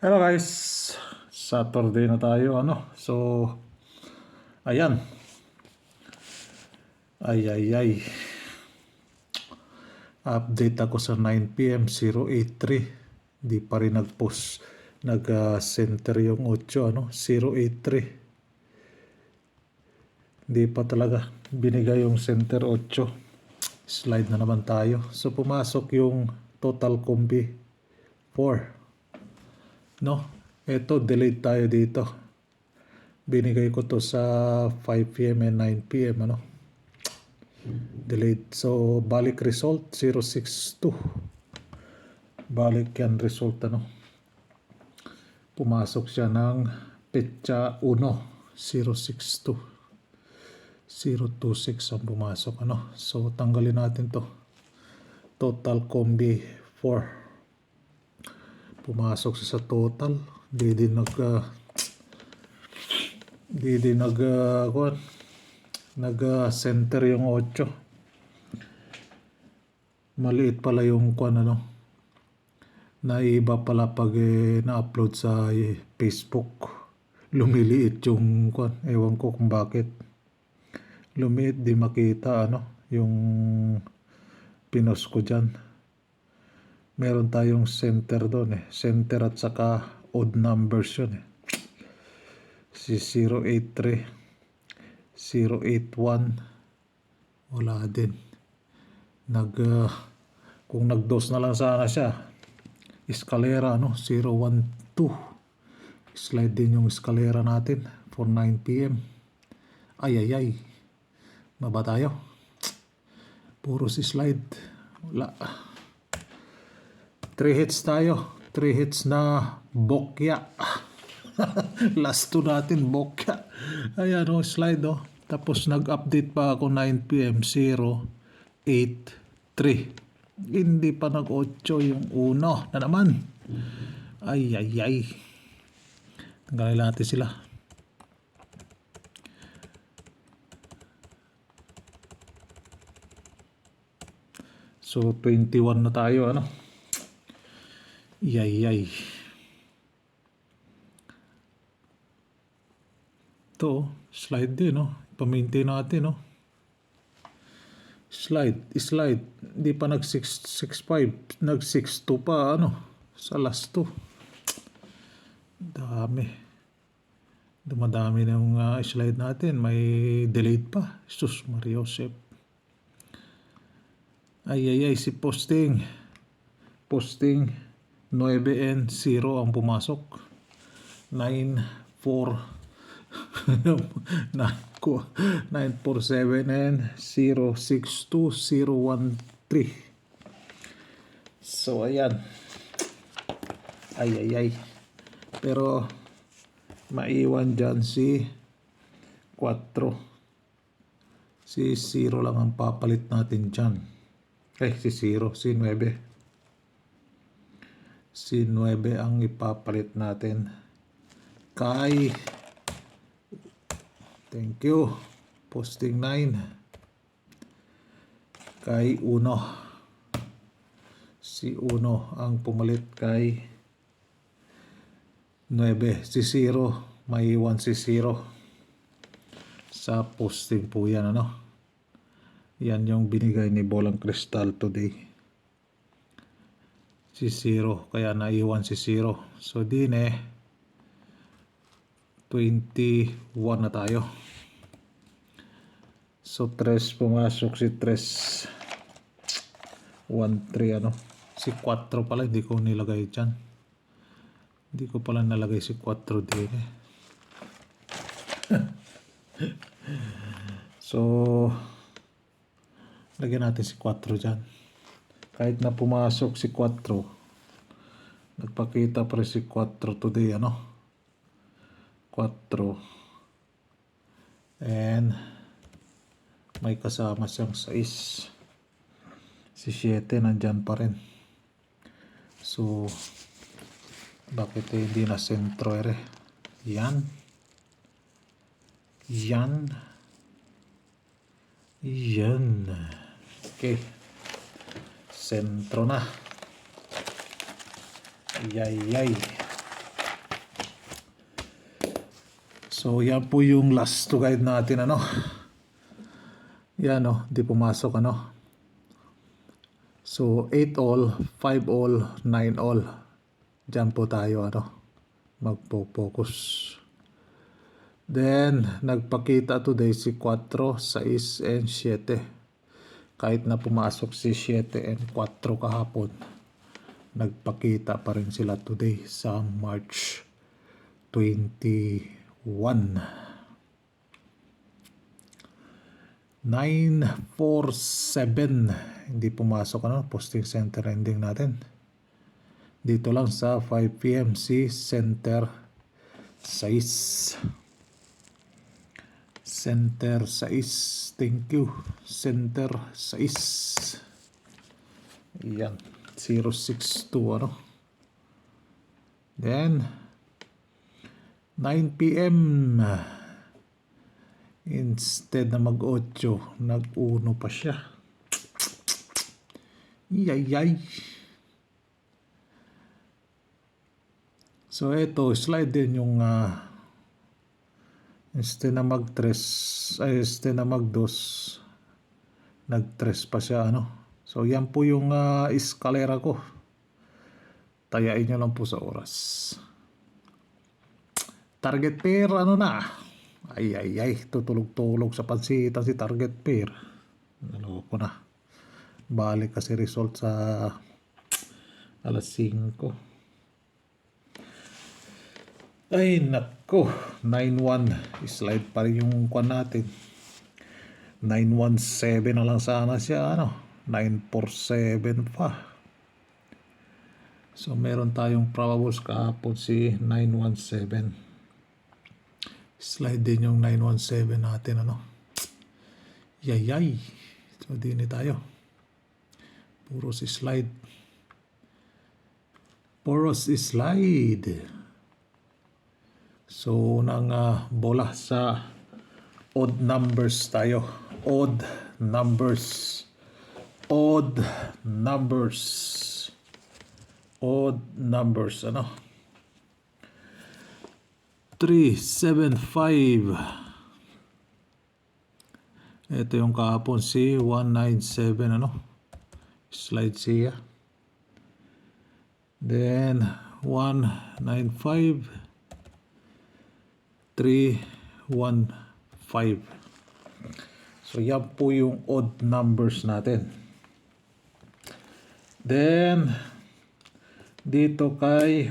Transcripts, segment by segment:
Hello guys, Saturday na tayo So, ayan. Ay. Update ako sa 9 p.m. 083. Di pa rin nag-post, nag-center yung 8 083. Di pa talaga binigay yung center 8. Slide na naman tayo. So, pumasok yung total combi 4. Ito, delayed tayo dito. Binigay ko to sa 5 p.m. and 9 p.m. Delayed. So, balik result 062. Balik yan result Pumasok siya ng petsa 1 062. 026 ang pumasok So, tanggalin natin to. Total combi 4. Pumasok siya sa total. Di din nag-center yung 8. Maliit pala yung naiba pala pag na-upload sa Facebook. Lumiliit yung ewan ko kung bakit. Lumiit, di makita yung pinost ko dyan. Meron tayong center doon Center at saka odd numbers yun Si 083, 081, wala din. Kung nag-dos na lang sana siya. Escalera 012. Slide din yung escalera natin for 9 p.m. Ay. Baba tayo. Puro si slide. Wala. 3 hits tayo. 3 hits na bokya. Last 2 natin bokya. Ayan slide Tapos nag-update pa ako 9 p.m. 083. Hindi pa nag-8 yung 1 na naman. Ay. Tanggalin natin sila. So 21 na tayo Yay. Ito, slide din Pa-maintain natin Slide. Hindi pa nag-665. Nag-62 pa sa last 2. Dumadami na yung slide natin. May delayed pa. Sus Mariosep. Ay, si posting 9 and 0 ang pumasok. 947 and 062013. So ayan. Ay. Pero maiwan dyan si 4. Si 0 lang ang papalit natin dyan. Si 0, si 9. Si 9 ang ipapalit natin kay thank you posting 9 kay 1. Si 1 ang pumalit kay 9. Si 0 may 1 si 0 sa posting po yan yan yung binigay ni Bolang Kristal today. Si 0 kaya naiwan si 0. So din 21 na tayo. So 3 pumasok si 3 13 si 4 pala hindi ko nilagay dyan. Hindi ko pala nalagay si 4 din So lagyan natin si 4 dyan. Kahit na pumasok si 4, nagpakita pa rin si 4 today 4. And may kasama siyang 6. Si 7 nandyan pa rin. So bakit hindi na sentro Yan. Okay. Sentro na. Yay. So yan po yung last to guide natin ano. Yan di pumasok ano. So 8 all, 5 all, 9 all. Diyan po tayo magpo-focus. Then nagpakita today si 4, 6, and 7. Kahit na pumasok si 7 and 4 kahapon, nagpakita pa rin sila today sa March 21. 947 hindi pumasok posting center ending natin dito lang sa 5 PM si center 6 thank you center 6 yan 062 then 9 PM instead na mag-8 nag-1 pa siya. Yay. So ito slide din yung instead na mag-3 instead na mag-2 nag-3 pa siya So yan po yung eskalera ko. Tayain nyo lang po sa oras. Target pair na. Ay, tutulog-tulog sa pansitan si target pair. Naloko na. Balik kasi result sa alas 5. Ay, nako. 9-1. Slide pa rin yung kwan natin. 9-1-7 na lang sana siya. 9-4-7 pa. So, meron tayong probables kahapon si 9-1-7. Slide din yung 917 natin Yay. So din tayo. Puro si slide. So nang bola sa odd numbers tayo. Odd numbers 375. Ito yung kahapon si 197 slide siya. Then 195 315. So yan po yung odd numbers natin. Then dito kay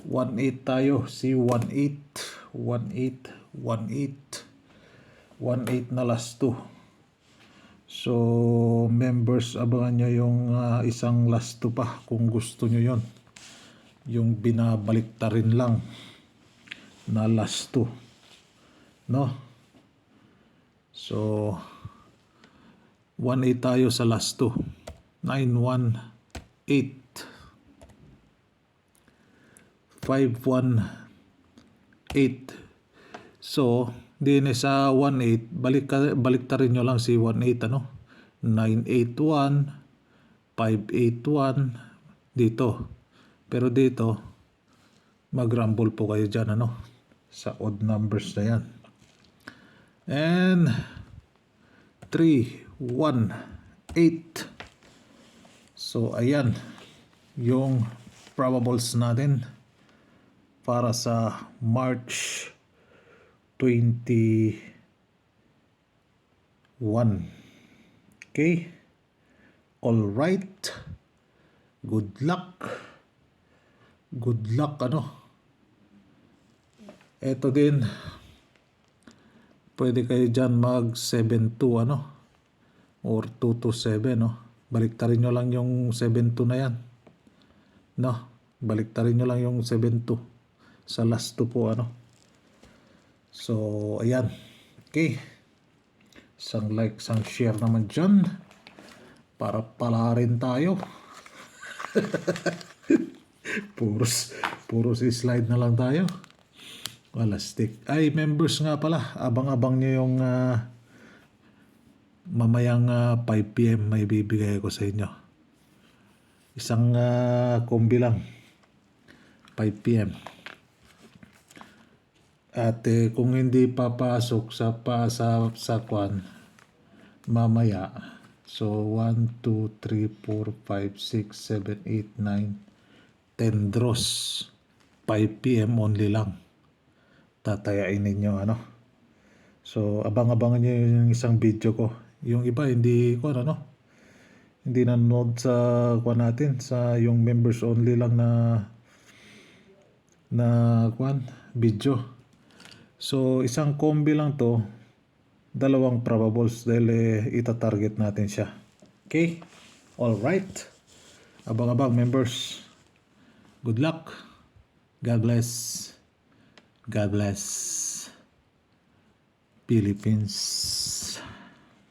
18 tayo si 18 na last 2. So members, abangan nyo yung isang last 2 pa kung gusto nyo yon, yung binabaliktarin lang na last 2 so 18 tayo sa last 2. 918 518. So din sa 18 baliktarin nyo lang si 18 981 581 dito, pero dito mag-rumble po kayo dyan sa odd numbers na yan. And 318. So ayan yung probables natin para sa March 21. Okay? All right. Good luck. Ito din, pwede kayo dyan mag 7-2 or 2-7 Baliktarin nyo lang yung 7-2 na yan. Baliktarin nyo lang yung 7-2 sa last 2 po So ayan. Okay. Isang like, isang share naman dyan para palarin tayo. Puros slide na lang tayo. Wala stick. Ay, members nga pala. Abang-abang nyo yung mamayang 5 PM may bibigay ko sa inyo. Isang kombi lang. 5 PM. At kung hindi papasok sa kwan, mamaya. So, 1, 2, 3, 4, 5, 6, 7, 8, 9, 10 draws. 5 p.m. only lang. Tatayain ninyo, ano. So, abang-abangan nyo yung isang video ko. Yung iba, hindi ko, ano, hindi nanonood sa, kwan natin, sa yung members only lang na kwan, video. So, isang kombi lang to, dalawang probables dahil ita-target natin siya. Okay? Alright. Abang-abang members. Good luck. God bless. God bless. Philippines.